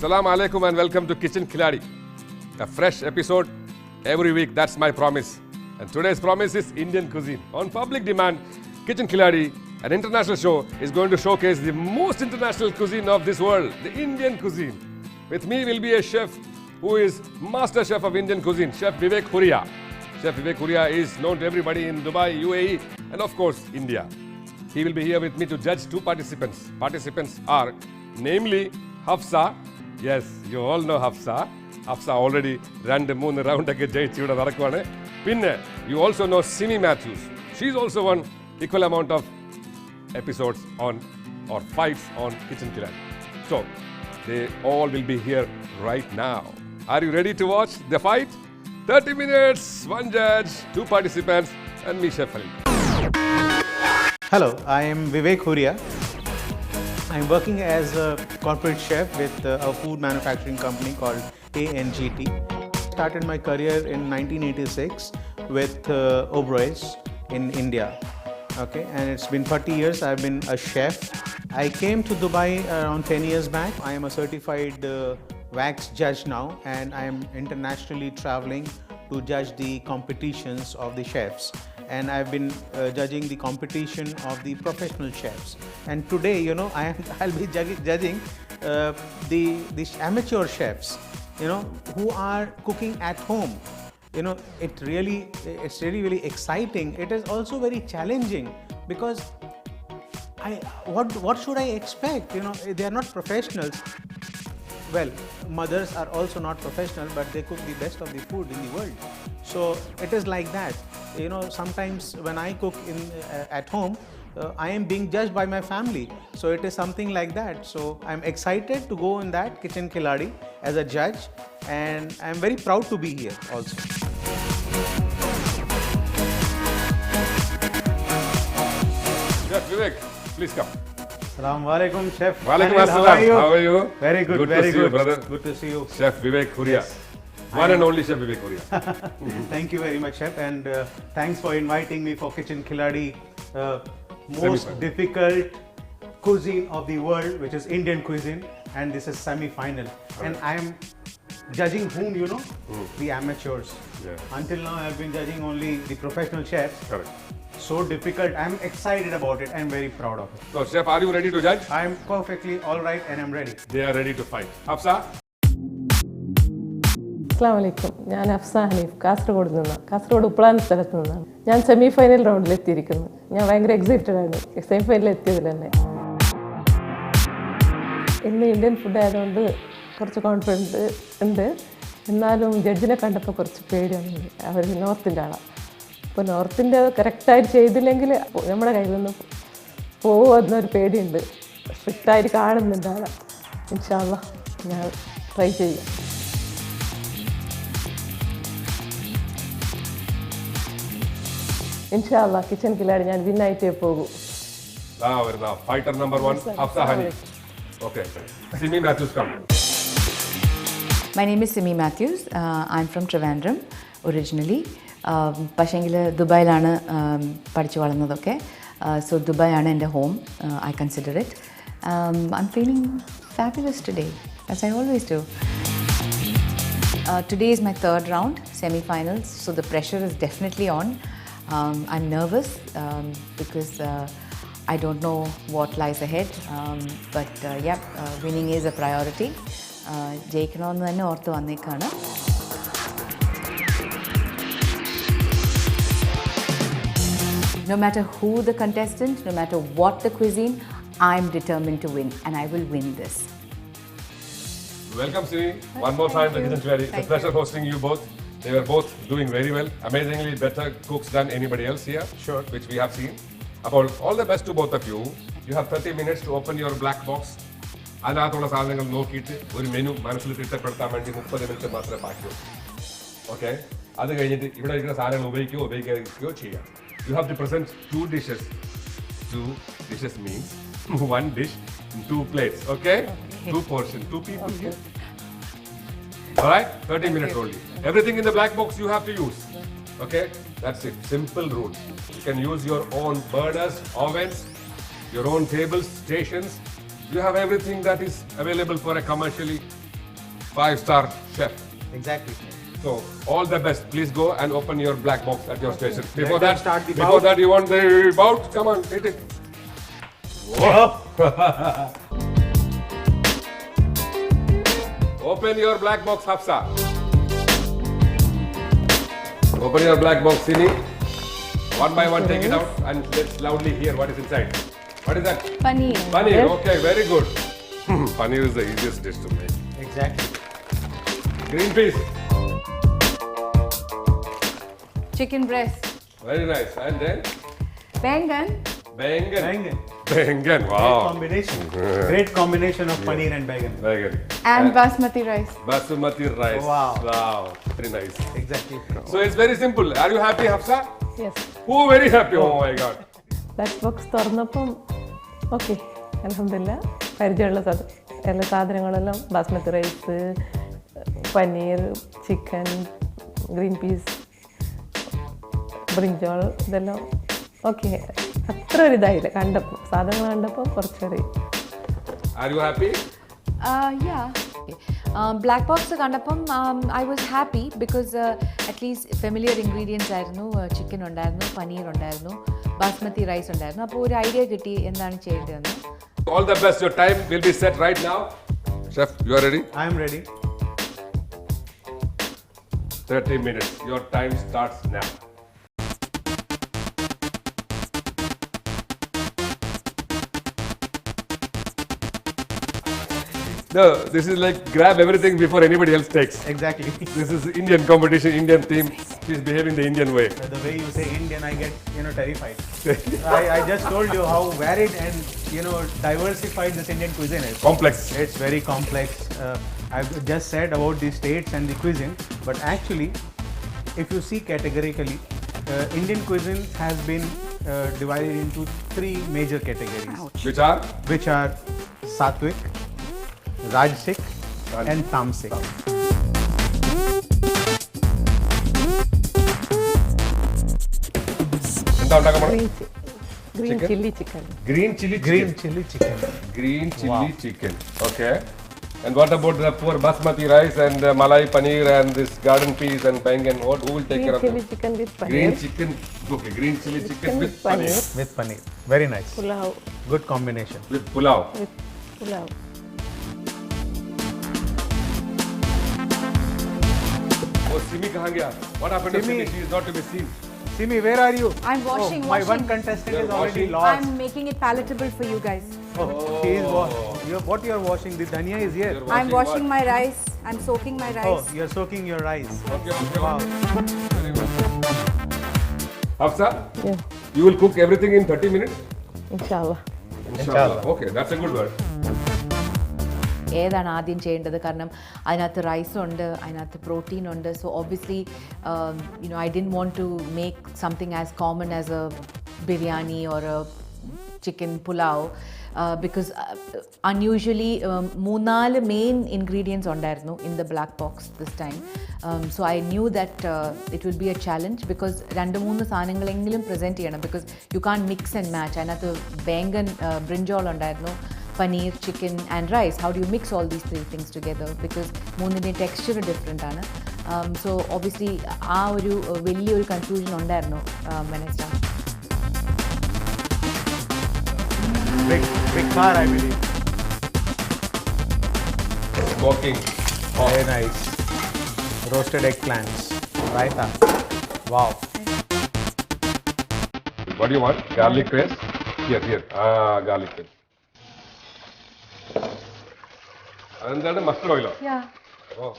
Assalamu alaikum and welcome to Kitchen Khiladi. A fresh episode every week, that's my promise. And today's promise is Indian cuisine. On public demand, Kitchen Khiladi, an international show, is going to showcase the most international cuisine of this world, the Indian cuisine. With me will be a chef who is master chef of Indian cuisine, Chef Vivek Huria. Chef Vivek Huria is known to everybody in Dubai, UAE, and of course, India. He will be here with me to judge two participants. Participants are namely Hafsa. Yes, you all know Hafsa. Hafsa already ran the moon round again. Pinne, you also know Simi Matthews. She's also won equal amount of episodes on or fights on Kitchen Khiladi. So, they all will be here right now. Are you ready to watch the fight? 30 minutes, one judge, two participants, and me, Chef Ali. Hello, I am Vivek Huria. I am working as a corporate chef with a food manufacturing company called ANGT. Started my career in 1986 with Oberoi's in India. Okay, and it's been 30 years I've been a chef. I came to Dubai around 10 years back. I am a certified wax judge now, and I am internationally traveling to judge the competitions of the chefs. And I've been judging the competition of the professional chefs. And today, you know, I'll be judging the amateur chefs, you know, who are cooking at home. You know, it's really exciting. It is also very challenging because what should I expect? You know, they are not professionals. Well, mothers are also not professional, but they cook the best of the food in the world. So it is like that. You know, sometimes when I cook at home, I am being judged by my family. So it is something like that. So I'm excited to go in that Kitchen Khiladi as a judge, and I'm very proud to be here also. Chef Vivek, please come. Assalamu alaikum, Chef. Walaikum Anil, assalam. How are you? Very good, Good very to see good. you, brother. Good to see you. Chef Vivek Huria. Yes. One and only Chef Vivek Huria. Thank you very much, Chef, and thanks for inviting me for Kitchen Khiladi, most Semi-final. difficult cuisine of the world, which is Indian cuisine, and this is semi-final. And I am judging whom, you know, the amateurs. Yeah. Until now, I have been judging only the professional chefs. Correct. So difficult. I'm excited about it and very proud of it. So, Chef, are you ready to judge? I am perfectly all right and I'm ready. They are ready to fight. Hafsa? അസ്സാം വലൈക്കും. ഞാൻ അഫ്സ ഹനീഫ്, കാസർഗോഡ് നിന്നാണ്. കാസർഗോഡ് ഉപ്പളാൻ സ്ഥലത്ത് നിന്നാണ്. ഞാൻ semi final റൗണ്ടിൽ എത്തിയിരിക്കുന്നു. ഞാൻ ഭയങ്കര എക്സൈറ്റഡ് ആണ് സെമി ഫൈനലിൽ എത്തിയതിൽ തന്നെ. ഇന്ന് ഇന്ത്യൻ ഫുഡ് ആയതുകൊണ്ട് കുറച്ച് കോൺഫിഡൻസ് ഉണ്ട്. എന്നാലും ജഡ്ജിനെ കണ്ടപ്പോൾ കുറച്ച് പേടിയാണ്. അവർ നോർത്തിൻ്റെ ആളാണ്. അപ്പോൾ നോർത്തിൻ്റെ കറക്റ്റായിട്ട് ചെയ്തില്ലെങ്കിൽ നമ്മുടെ കയ്യിൽ നിന്ന് പോകുമെന്നൊരു പേടിയുണ്ട്. സ്ട്രിക്റ്റായിട്ട് കാണുന്നുണ്ട് ആളെ. ഇൻഷാ അല്ലാഹ് ഞാൻ ട്രൈ ചെയ്യാം. ഇൻഷാല്ലാ കിച്ചൺ കിലാടി ഞാൻ വിന്നായിട്ടേ പോകൂ. Fighter number one, Hafsa Hanif. Okay. Simi Matthews, come. My name is Simi Matthews. I'm from Trivandrum originally. പക്ഷേങ്കിൽ ദുബായിലാണ് പഠിച്ചു വളർന്നതൊക്കെ. So Dubai ആണ് എൻ്റെ home. I consider it. I'm feeling fabulous today, as I always do. Today is my third round, semi-finals, so the pressure is definitely on. I'm nervous because I don't know what lies ahead, but winning is a priority. ജയിക്കണമെന്ന് തന്നെ ഓർത്ത് വന്നേക്കാണ്. No matter who the contestant, no matter what the cuisine, I'm determined to win, and I will win this. Welcome, Simi. One more time, the Kitchen Khiladi. It's a pleasure hosting you both. They were both doing very well. Amazingly better cooks than anybody else here. Sure. Which we have seen. About all the best to both of you. You have 30 minutes to open your black box. അതിനകത്തുള്ള സാധനങ്ങൾ നോക്കിയിട്ട് ഒരു menu മനസ്സിൽ തിട്ടപ്പെടുത്താൻ വേണ്ടി 30 minute മാത്രമേ ബാക്കിയുള്ളൂ. Okay, അത് കഴിഞ്ഞിട്ട് ഇവിടെ ഇരിക്കുന്ന സാധനങ്ങൾ ഉപയോഗിക്കുകയോ ചെയ്യാം. You have to present two dishes. Two dishes means one dish in two plates. Okay? Two portions. Two people here. Alright? 30 minutes only. Everything in the black box you have to use. Okay? That's it. Simple rules. You can use your own burners, ovens, your own tables, stations. You have everything that is available for a commercially 5-star chef. Exactly. So all the best. Please go and open your black box at your station. Before them that, start the before bout. that, you want the bout? Come on, hit it. Open your black box, Hafsa. Open your black box, Sini. One by one, take it out and let's loudly hear what is inside. What is that? Paneer. Paneer. Okay, very good. Paneer is the easiest dish to make. Exactly. Green peas. Chicken breast. Very nice. And then Bangan. bangan. Bangan. Bangan. Great Wow. combination. Great combination of paneer and bangan. Bangan. And basmati rice. Basmati rice. Wow. Wow. Very nice. Exactly. So it's very simple. Are you happy, Hafsa? Yes Oh, very happy. Oh my God. Black box തുറന്നപ്പം okay അൽഹംദുലില്ലാ പരിചയമുള്ള എല്ലാ സാധനങ്ങളെല്ലാം basmati rice, paneer, chicken, green peas, brinjal ഇതെല്ലാം okay. അത്ര ഒരു ഇതായില്ല കണ്ടപ്പോൾ, സാധനങ്ങൾ കണ്ടപ്പോൾ കുറച്ചൊരു. Are you happy? Yeah. Black box കണ്ടപ്പം I was happy because at least familiar ingredients ആയിരുന്നു. ചിക്കൻ ഉണ്ടായിരുന്നു, പനീർ ഉണ്ടായിരുന്നു, ബാസ്മതി റൈസ് ഉണ്ടായിരുന്നു. അപ്പോൾ ഒരു ഐഡിയ കിട്ടി എന്താണ് ചെയ്യേണ്ടതെന്ന്. All the best. Your time will be set right now. Chef, you are ready? I am ready. 30 minutes. Your time starts now. No, this is like grab everything before anybody else takes. Exactly. This is Indian competition, Indian team. She's behaving the Indian way. The way you say Indian, I get terrified. I just told you how varied and diversified this Indian cuisine is. Complex. It's very complex. I've just said about the states and the cuisine, but actually, if you see categorically, Indian cuisine has been divided into 3 major categories, Which are? Sattvic, Rajasic, and Tamasic. എന്താ ഉണ്ടാക്കാൻ പോണെ? Green Chicken? Chilli chicken. Green chili Green chicken. chili chicken. Green chili Wow. chicken. Okay. And what about the poor basmati rice and malai paneer and this garden peas and bangan? Who will take green care of chilli that? Chicken with Green paneer, chicken. Okay, green chili chicken chicken with with paneer. paneer. With paneer. Very nice. Pulao Good combination. With pulao. With pulao. Oh, Simi kahan gaya? What happened to Simi. Simi? She is not to be seen. Simi, where are you? I'm washing, Oh, my one washing. contestant You're is already washing? lost. I'm making it palatable for you guys. Oh, she is what you are washing? The dhania is here. You're I'm washing my rice. I'm soaking my Oh, rice. you are soaking your rice. Okay, okay. Wow. Very good. Hafsa, Yeah. you will cook everything in 30 minutes? ഇൻഷാല്ലാ. Inshallah. Okay, that's a good word. ഏതാണ് ആദ്യം ചെയ്യേണ്ടത്? കാരണം അതിനകത്ത് rice ഉണ്ട്, അതിനകത്ത് protein ഉണ്ട്. So obviously I didn't want to make something as common as a biryani or a chicken pulao because unusually 3-4 main ingredients ഉണ്ടായിരുന്നു in the black box this time. So I knew that it will be a challenge because 2-3 സാധനങ്ങളെങ്കിലും present ചെയ്യണം because you can mix and match. അതിനകത്ത് baingan brinjal ഉണ്ടായിരുന്നു, paneer, chicken and rice. How do you mix all these 3 things together because മൂന്നിൻ്റെയും texture different ആണ്. So obviously ആ ഒരു വലിയൊരു confusion ഉണ്ടായിരുന്നു when I started. Big car, I believe. Smoking. Very nice. Roasted eggplants. Raita. Wow. What do you want? Garlic paste? Here. Garlic paste. And then mustard oil. Yeah. Oh.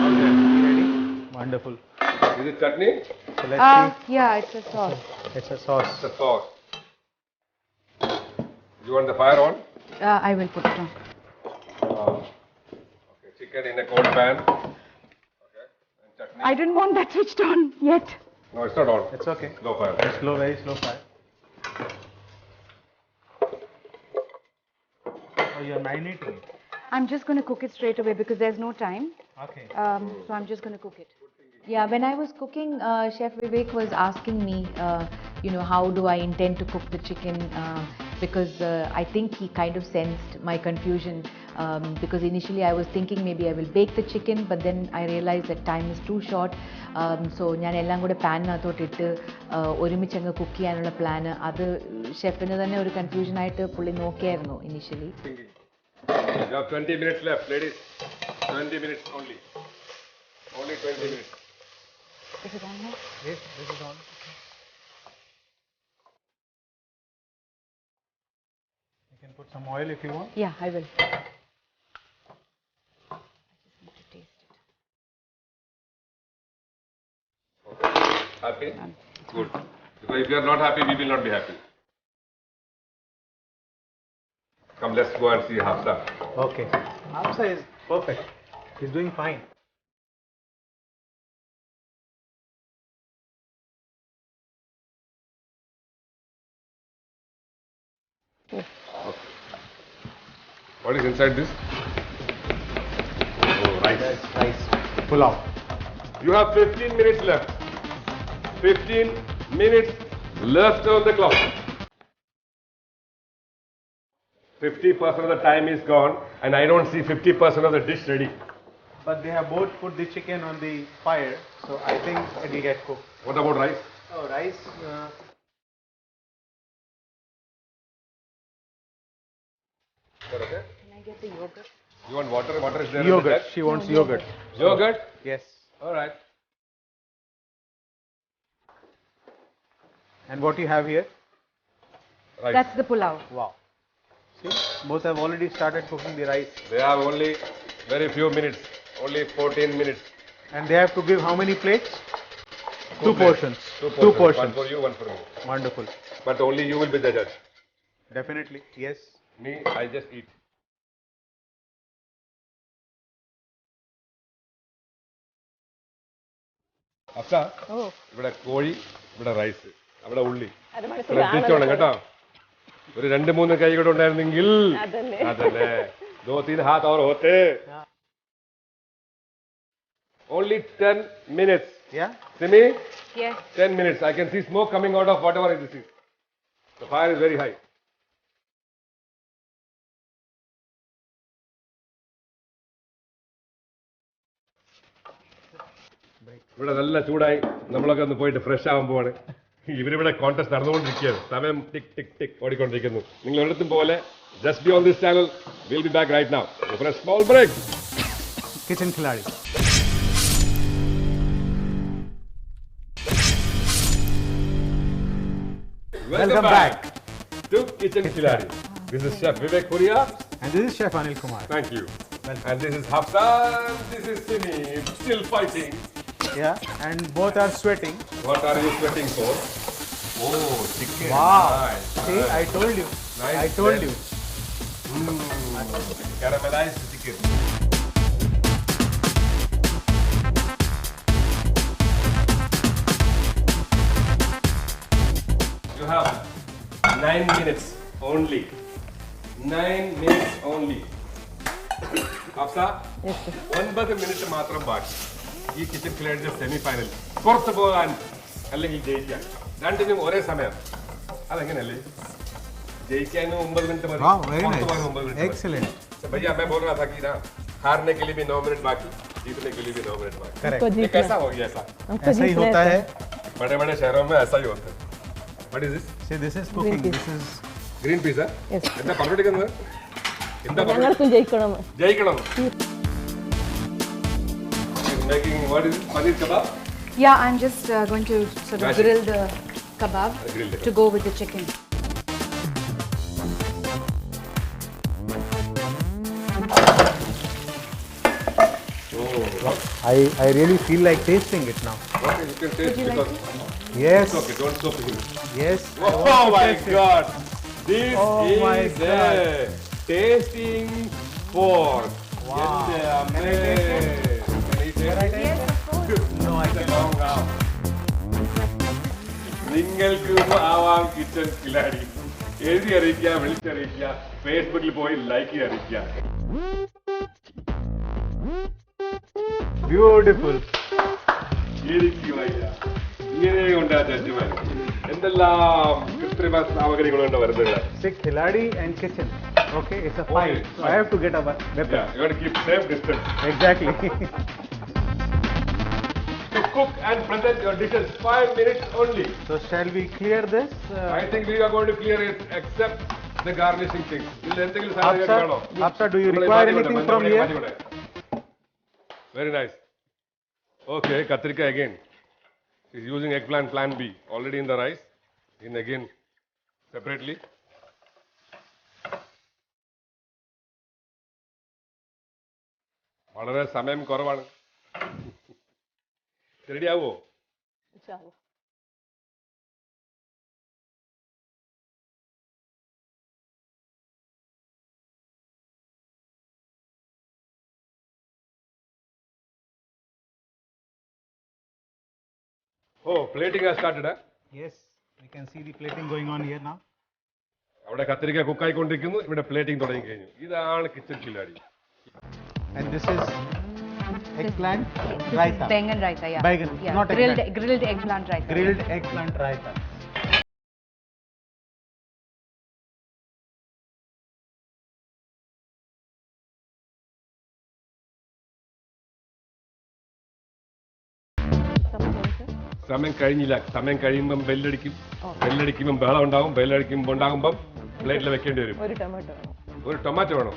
Okay. Ready? Wonderful. Is it chutney? So let's see. Yeah, it's a sauce. It's a sauce. It's a sauce. You want the fire on? I will put it on. Okay, chicken in a cold pan. Okay, and chutney. I didn't want that switched on yet. No, it's not on. It's okay. Low fire. Slow, very slow fire. Oh, you're marinating it. I'm just going to cook it straight away because there's no time. Okay. So I'm just going to cook it. Yeah, when I was cooking, Chef Vivek was asking me, how do I intend to cook the chicken? Because I think he kind of sensed my confusion. Because initially I was thinking maybe I will bake the chicken, but then I realized that time is too short. So ഞാൻ എല്ലാം കൂടെ പാനിനകത്തോട്ടിട്ട് ഒരുമിച്ചങ്ങ് cook ചെയ്യാനുള്ള plan അത് ഷെഫിന് തന്നെ ഒരു കൺഫ്യൂഷനായിട്ട് പുള്ളി നോക്കിയായിരുന്നു initially. You have 20 minutes left, ladies. 20 minutes only. Only 20 minutes. Is it on now? Yes, this is on. You can put some oil if you want. Yeah, I will. I just need to taste it. Happy? Good. Because if you are not happy, we will not be happy. Come, let's go and see Hafsa. Okay. Hafsa is perfect. He's doing fine. What is inside this? Oh, rice. That's rice. Pulao. You have 15 minutes left. 15 minutes left on the clock. 50% of the time is gone and I don't see 50% of the dish ready. But they have both put the chicken on the fire, so I think it will get cooked. What about rice? Oh, rice. Okay. Can I get the yogurt? You want water? Water is there. Yogurt. She wants yogurt. Yogurt? Yes. Alright. And what you have here? Rice. That's the pulao. Wow. See, both have already started cooking the rice. They have only very few minutes. Only 14 minutes. And they have to give how many plates? Two plates. portions. Two Two portions. portions. One for you, one for me. Wonderful. But only you will be the judge. Definitely. Yes. Me, I just eat. Afza ഇവിടെ കോഴി ഇവിടെ rice അവിടെ ഉള്ളി ശ്രദ്ധിച്ചോണം കേട്ടോ ഒരു 2-3 കൈ കൂടെ ഉണ്ടായിരുന്നെങ്കിൽ അതല്ലേ 2-3 हाथ और होते only 10 minutes. Yeah. Simi, Yes. 10 minutes. I can see smoke coming out of whatever this is. The fire is very high. ഇവിടെ നല്ല ചൂടായി നമ്മളൊക്കെ ഒന്ന് പോയിട്ട് ഫ്രഷ് ആവാൻ പോവാണ് ഇവരിവിടെ കോൺടെസ്റ്റ് നടന്നുകൊണ്ടിരിക്കുകയാണ് സമയം ടിക് ടിക് ടിക് ഓടിക്കൊണ്ടിരിക്കുന്നു നിങ്ങൾ ഒരിടത്തും പോലെ just be on this channel will be back right now for a small break Kitchen Khiladi. Welcome back to Kitchen Khiladi. This is Chef Vivek Huria. And this is Chef Anil Kumar. Thank you. And this is Hafsa. This is Simi. Still fighting. Yeah. And both are sweating. What are you sweating for? Oh, chicken. Wow. Nice. See, I told you. Nice I told blend. you. Caramelized chicken. You have 9 minutes only. 9 minutes only. Hafsa, 9 minutes മാത്രം ബാക്കി. ഈ kitchen ക്ലിയറിന്റെ semi final പുറത്തു പോകാൻ അല്ലെങ്കിൽ ജയിക്കാൻ രണ്ടിനും ഒരേ സമയം അതെങ്ങനെയല്ലേ ജയിക്കാനും 9 മിനിറ്റ് മതി Wow, very പുറത്ത് പോകാൻ nice. 9 minute Excellent. भैया मैं बोल रहा था कि ना हारने के लिए भी 9 मिनट बाकी जीतने के लिए भी 9 मिनट बाकी Correct. ये कैसा हो गया ऐसा ऐसा ही होता है. बड़े बड़े शहरों में ऐसा ही होता है what is this See, this is cooking. peas. This is green peas Yes. എന്താ പറഞ്ഞിരിക്കുന്നത് എന്താ ഞങ്ങൾക്കും ജയിക്കണം ജയിക്കണം making what is it paneer kebab Yeah, I'm just going to sort of Magic. grill the kebab grill it. to go with the chicken. I really feel like tasting it now. okay you can taste because Yes. it's okay don't stop it Yes. I oh want to my taste it. god this Oh my is God. a tasting fork Wow. can I taste it Yes, of course. No, I cannot. നിങ്ങൾക്കും ആവാം kitchen കിലാടി എഴുതി അറിയിക്കുക വിളിച്ചറിയിക്കുക ഫേസ്ബുക്കിൽ പോയി like ചെയ്ത് അറിയിക്കുക Beautiful. ഇങ്ങനെയുണ്ട് ആ ജഡ്ജിമാർ. എന്തെല്ലാം കൃത്രിമ സാമഗ്രികളുണ്ട് വരുന്നത്. See, Khiladi and kitchen. Okay, it's a fight. So I have to get a weapon. Yeah, you got to keep safe distance. Exactly. To cook and present your dishes 5 minutes only. So shall we clear this? I think we are going to clear it except the garnishing things. ഇല്ല എന്തെങ്കിലും സാധനങ്ങൾ വേണോ? Apsa, do you require anything from here? Very nice. Okay, katrika again. She's using eggplant plan B already in the rice. In again separately. വളരെ സമയം കുറവാണ്. Ready ആവോ? Oh, plating has started, huh? Yes, we can see the plating going on here now. അവിടെ കത്തിരിക്ക കുക്കായിക്കൊണ്ടിരിക്കുന്നു, ഇവിടെ plating തുടങ്ങി കഴിഞ്ഞു. ഇതാണ് kitchen കില്ലാടി. And this is eggplant raita. Bengan raita, yeah. Baigan, yeah. not eggplant. Grilled eggplant raita. Grilled eggplant raita. സമയം കഴിഞ്ഞില്ല. സമയം കഴിയുമ്പം ബെല്ലടിക്കുമ്പം ബഹളം ഉണ്ടാവും. ബെല്ലടിക്കുമ്പോൾ ഉണ്ടാകുമ്പം പ്ലേറ്റിൽ വെക്കേണ്ടി വരും. ഒരു ടൊമാറ്റോ വേണോ?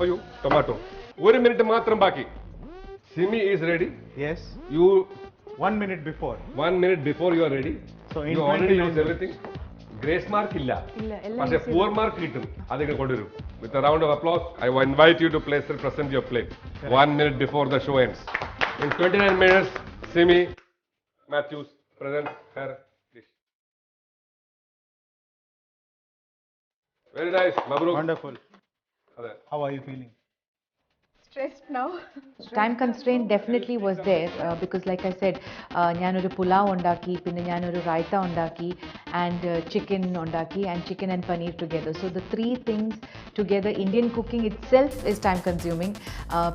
അയ്യോ ടൊമാറ്റോ. 1 മിനിറ്റ് മാത്രം ബാക്കി. Simi is ready. Yes. You 1 minute before. 1 minute before you are ready. So in you already 20 use everything. Grace mark ഇല്ല, പക്ഷെ പൂർ മാർക്ക് കിട്ടും. അതിങ്ങനെ കൊണ്ടുവരും. With a round of applause, I will invite you to present your plate. 1 minute before the show ends. In 29 minutes, Simi Matthews presents her dish. Very nice. Mabruk. Wonderful. Adhe. How are you feeling? Stressed now. Time constraint definitely was there because like I said, ഞാനൊരു പുലാവ് ഉണ്ടാക്കി, പിന്നെ ഞാനൊരു റൈത്ത ഉണ്ടാക്കി, and chicken ഉണ്ടാക്കി, and chicken and paneer together. So the three things together, Indian cooking itself is time consuming.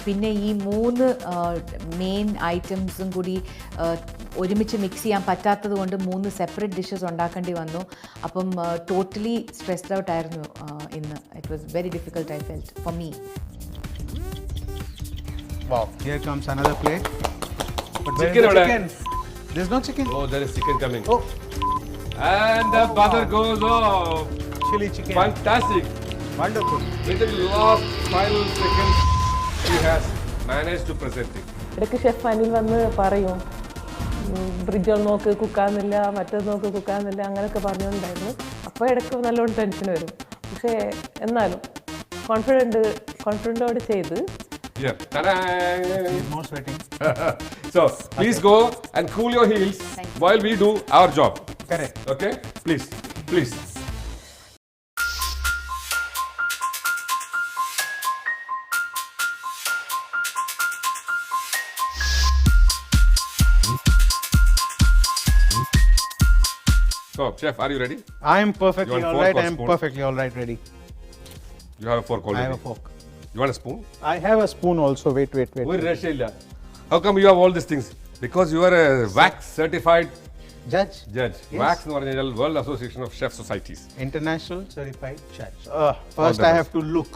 പിന്നെ ഈ 3 main ഐറ്റംസും കൂടി ഒരുമിച്ച് മിക്സ് ചെയ്യാൻ പറ്റാത്തത് കൊണ്ട് 3 സെപ്പറേറ്റ് ഡിഷസ് ഉണ്ടാക്കേണ്ടി വന്നു. അപ്പം ടോട്ടലി സ്ട്രെസ്ഡ് ഔട്ട് ആയിരുന്നു ഇന്ന്. It was very difficult, I felt, for me. Wow. Here comes another plate. But where is Chicken the order. chicken? There's no chicken. Oh, there is chicken coming. Oh, And the butter goes off. chili chicken. Fantastic. Wonderful. Within the last final seconds, she has managed to present it. ഇടയ്ക്ക് chef Anil വന്ന് പറയും, ബ്രിഡ്ജുകൾ നോക്ക് കുക്കാകുന്നില്ല, മറ്റേത് നോക്ക് കുക്കാകുന്നില്ല, അങ്ങനെയൊക്കെ പറഞ്ഞുകൊണ്ടായിരുന്നു. അപ്പോൾ ഇടയ്ക്ക് നല്ലോണം ടെൻഷൻ വരും. പക്ഷേ എന്നാലും കോൺഫിഡൻറ്റോടെ ചെയ്ത്. Yeah. Ta-da! More sweating. So, please go and cool your heels while we do our job. Correct. Okay? Please. Please. So, chef, are you ready? I am perfectly You want all fork right. or I am spoon? perfectly all right. Ready. You have a fork already. I have a fork. You want a spoon? I have a spoon also. Wait. ഒരു രക്ഷയില്ല. How come you have all these things? Because you are a WAC certified Judge. judge. Yes. WAC എന്ന് പറഞ്ഞാൽ World Association of Chef Societies. International certified judge. First the I best. have to look.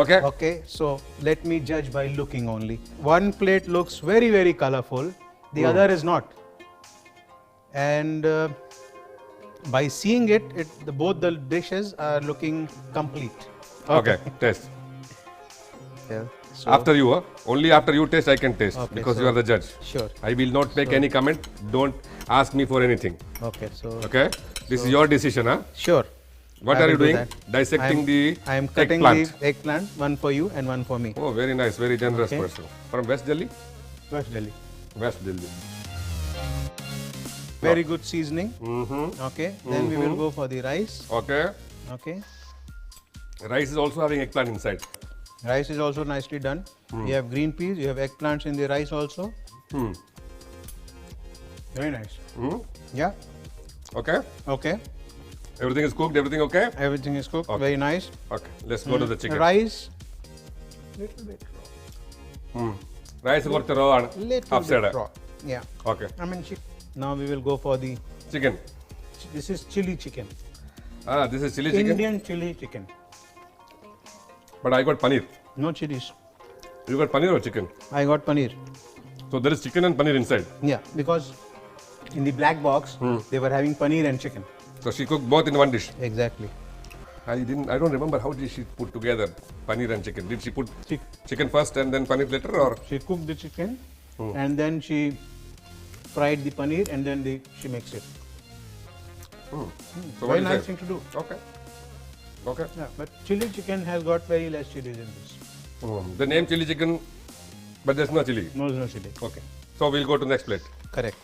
Okay? Okay, so let me judge by looking only. One plate looks very, very colorful. The other is not. And by seeing it, both the dishes are looking complete. Okay. Taste. Yeah. So, After you, only after you taste, I can taste Okay, because so- you are the judge. Sure. I will not make any comment. Don't ask me for anything. Okay, so Okay? This is your decision, huh? sure. What I are will you do doing? that. Dissecting I am cutting eggplant. the eggplant, one for you and one for me. Oh, very nice, very generous Okay. person. From West Delhi? West Delhi. West Delhi. Very good seasoning. Mm-hmm. Okay, then we will go for the rice. Okay. Okay. Rice is also having eggplant inside. Rice is also nicely done. You have green peas, you have eggplants in the rice also. Hmm. Very nice. Hmm. Yeah. Okay. Okay. Everything is cooked, everything okay? Everything is cooked. Okay. Very nice. Okay. Let's go to the chicken. Rice. Little bit. Hmm. Rice കുറച്ച് raw ആണ്. Little Upside. bit raw. Yeah. Okay. I mean, now we will go for the. Chicken. This is chili chicken. This is chili chicken. Indian chili chicken. But I got paneer. No chilies. You got paneer or chicken? I got paneer. So there is chicken and paneer inside. Yeah, because in the black box they were having paneer and chicken. So she cooked both in one dish. Exactly. I don't remember how did she put together paneer and chicken. Did she put She, chicken first and then paneer later, or? she cooked the chicken and then she fried the paneer and then she mixed it. So what Very is nice that? thing to do. Okay. Okay. Yeah, but chili chicken has got very less chilies in this. The name chili chicken, but there's no chili. No chili. Okay. So we'll go to next plate. Correct.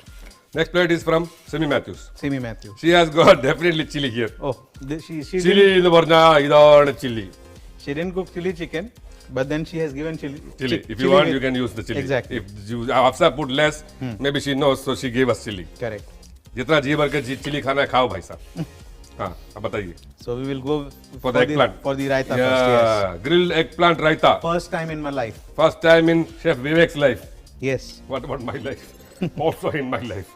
Next plate is from Simi Matthews. Simi Matthew. She has got definitely chili here. Oh, she Chili എന്ന് പറഞ്ഞാൽ ഇതാണ് chili. didn't cook chili chicken, but then she has given chili. Chili. If you want, you can use the chili. Exactly. If you Hafsa put less, maybe she knows, so she gave us chili. Correct. जितना जी भर के chili खाना है खाओ भाई साहब. हाँ, अब बताइए. So we will go For the eggplant. for the raita first. Yes. Grilled eggplant raita. First time in my life. First time in Chef Vivek's life. Yes. What about my life? Also in my life.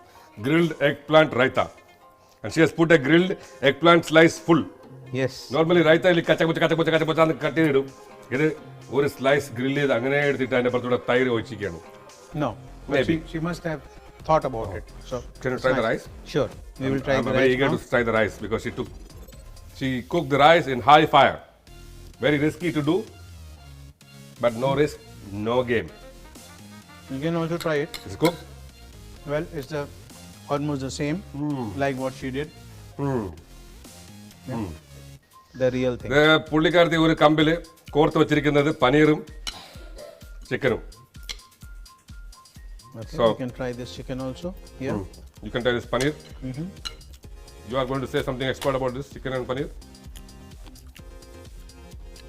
Grilled eggplant raita. And she has put a grilled eggplant slice full. Yes. Normally raita ili കച്ച cut ചെയ്തിടും. ഇത് ഒരു slice grill ചെയ്ത് അങ്ങനെ എടുത്തിട്ട് അതിന്റെ പുറത്തൂടെ തൈര് ഒഴിച്ചിരിക്കുകയാണ്. No. But Maybe. she must have thought about it. So Can you try the nice. rice? Sure. We will try I'm the very rice eager now. to try the rice because she cooked the rice in high fire. Very risky to do, but no risk, no game. You can also try it. It's cooked. Well, it's almost the same, like what she did. Yeah. The real thing. പുള്ളിക്കാരത്തി ഒരു കമ്പില് കോർത്ത് വെച്ചിരിക്കുന്നത് പനീറും ചിക്കനും. Okay, So- you can try this chicken also. Yeah. You can try this paneer. You are going to say something expert about this chicken and paneer?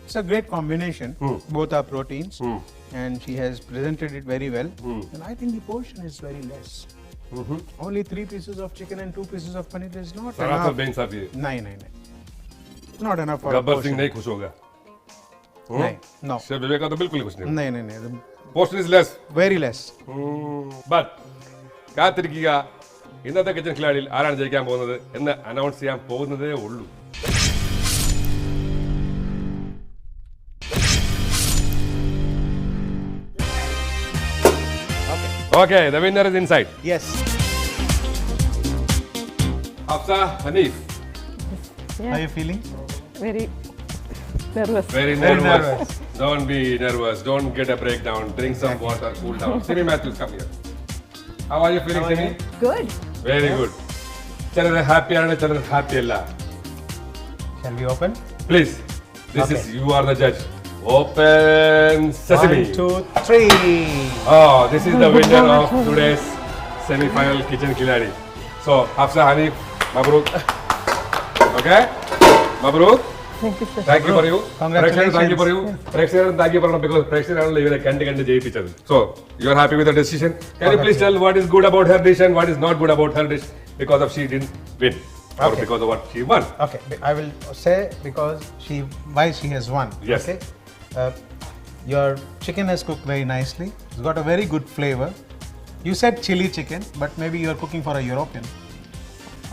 It's a great combination. Both are proteins, and she has presented it very well. And I think the portion is very less. Only 3 pieces of chicken and 2 pieces of paneer is not सराफत enough. बेइंसाफी है. No. It's not enough for a Gabbar Singh portion. नहीं खुश होगा. No. Chef विवेक का तो बिल्कुल ही खुश नहीं. No. Portion is less. Very less. But കാത്തിരിക്കുക, ഇന്നത്തെ കിച്ചൺ കിലാടിയിൽ ആരാണ് ജയിക്കാൻ പോകുന്നത് എന്ന് അനൗൺസ് ചെയ്യാൻ പോകുന്നതേ ഉള്ളൂ. Okay, the winner is inside. Yes. Hafsa, Hanif. Yeah. How are you feeling? Very nervous. Very Very nervous. nervous. Don't be nervous. Don't get a breakdown. Drink some water. Cool down. Simi Matthews, come here. How are you feeling, How are Simi? you? Good. Very good. ചിലർ happy ആണ്, ചിലർ happy അല്ല. Shall we open? Please, this Okay. is you are the judge. Open sesame. 1, 2, 3. Oh, this is the winner of today's semi-final kitchen Khiladi. So, Hafsa, Hanif, Mabruk. Okay? Mabruk. Thank you, sir. Thank you for you. Congratulations. Thank you for you. Prexer, thank you for you because Prexer only even kandi jayipichathu. So, you are happy with the decision. Can you please tell what is good about her dish and what is not good about her dish because of she didn't win or Okay. because of what she won? Okay, I will say because why she has won. Yes. Okay. Your chicken has cooked very nicely. It's got a very good flavor. You said chili chicken, but maybe you are cooking for a European.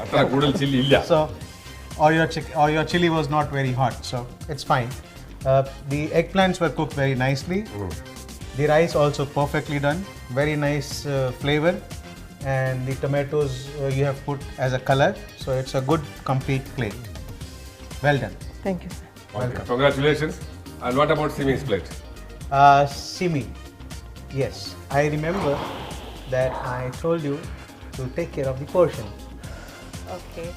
അത്ര കൂടുതൽ chilli ഇല്ല. So, or your chili was not very hot, so it's fine. The eggplants were cooked very nicely. The rice also perfectly done. Very nice flavor, and the tomatoes you have put as a color, so it's a good complete plate. Well done. Thank you, sir. Okay. Congratulations. And what about Simi's plate? Simi, yes, I remember that I told you to take care of the portion. Okay.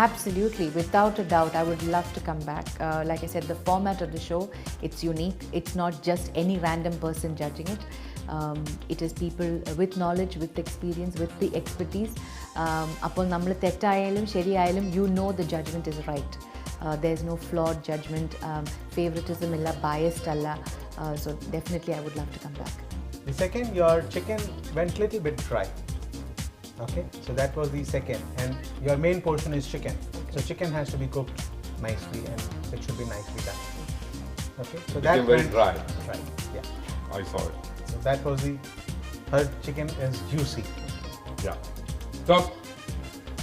Absolutely, without a doubt, I would love to come back. Like I said, the format of the show, it's unique. It's not just any random person judging it. It is people with knowledge, with experience, with the expertise. അപ്പോൾ നമ്മൾ തെറ്റായാലും ശരിയായാലും you know the judgment is right. There's no flawed judgment, favoritism illa, biased alla. So definitely I would love to come back. The second, your chicken went little bit dry. Okay, so that was the second, and your main portion is chicken. So chicken has to be cooked nicely, and it should be nicely done. Okay, so that Became very went dry. Right, yeah. I saw it. So that was the. Her chicken is juicy. Yeah. So,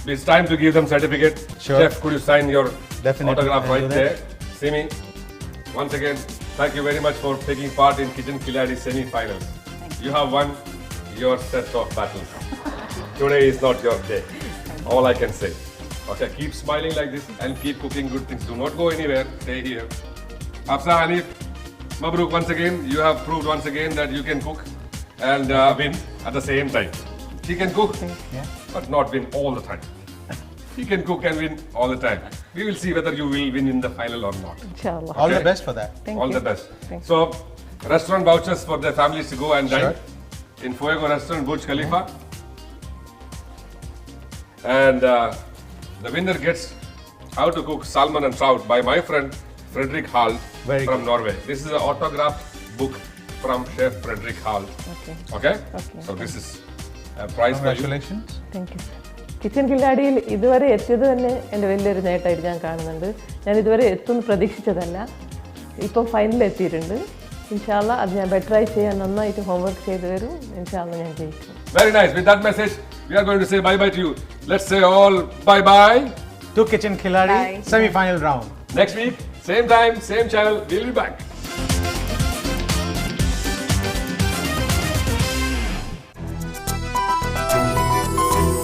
it's time to give them certificate. Sure. Chef, could you sign your Definitely, autograph I'll right do that. there? Simi, once again, thank you very much for taking part in Kitchen Khiladi semi-finals. You have won your set of battles. Today is not your day. All I can say. Okay, keep smiling like this and keep cooking good things. Do not go anywhere. Stay here. Afsa Hanif, Mabruk, once again, you have proved once again that you can cook and win at the same time. He can cook, but not win all the time. He can cook and win all the time. We will see whether you will win in the final or not. Inshallah. All the Okay. best for that. Thank All you. the best. Thank you. So, restaurant vouchers for their families to go and dine Sure. in Fuego Restaurant, Burj Khalifa. And the winner gets How to Cook Salmon and Trout by my friend Frederick Hall Very from good. Norway. This is an autographed book from Chef Frederick Hall. Okay. Okay? Okay. So this is a prize for you. Congratulations. Thank you. Kitchen കില്ലാടിയിൽ ഇതുവരെ എത്തിയത് തന്നെ എൻ്റെ വലിയൊരു നേട്ടമായിട്ട് ഞാൻ കാണുന്നുണ്ട്. ഞാൻ ഇതുവരെ എത്തുമെന്ന് പ്രതീക്ഷിച്ചതല്ല. ഇപ്പം ഫൈനലിൽ എത്തിയിട്ടുണ്ട്. ഇൻഷാല്ല അത് ഞാൻ ബെറ്ററായി ചെയ്യാൻ നന്നായിട്ട് ഹോംവർക്ക് ചെയ്തു വരും. ഇൻഷാല്ല ഞാൻ ജയിക്കും. Very nice. With that message, we are going to say bye-bye to you. Let's say all bye-bye. To Kitchen Khiladi Bye. semi-final round. Next week, same time, same channel, we'll be back.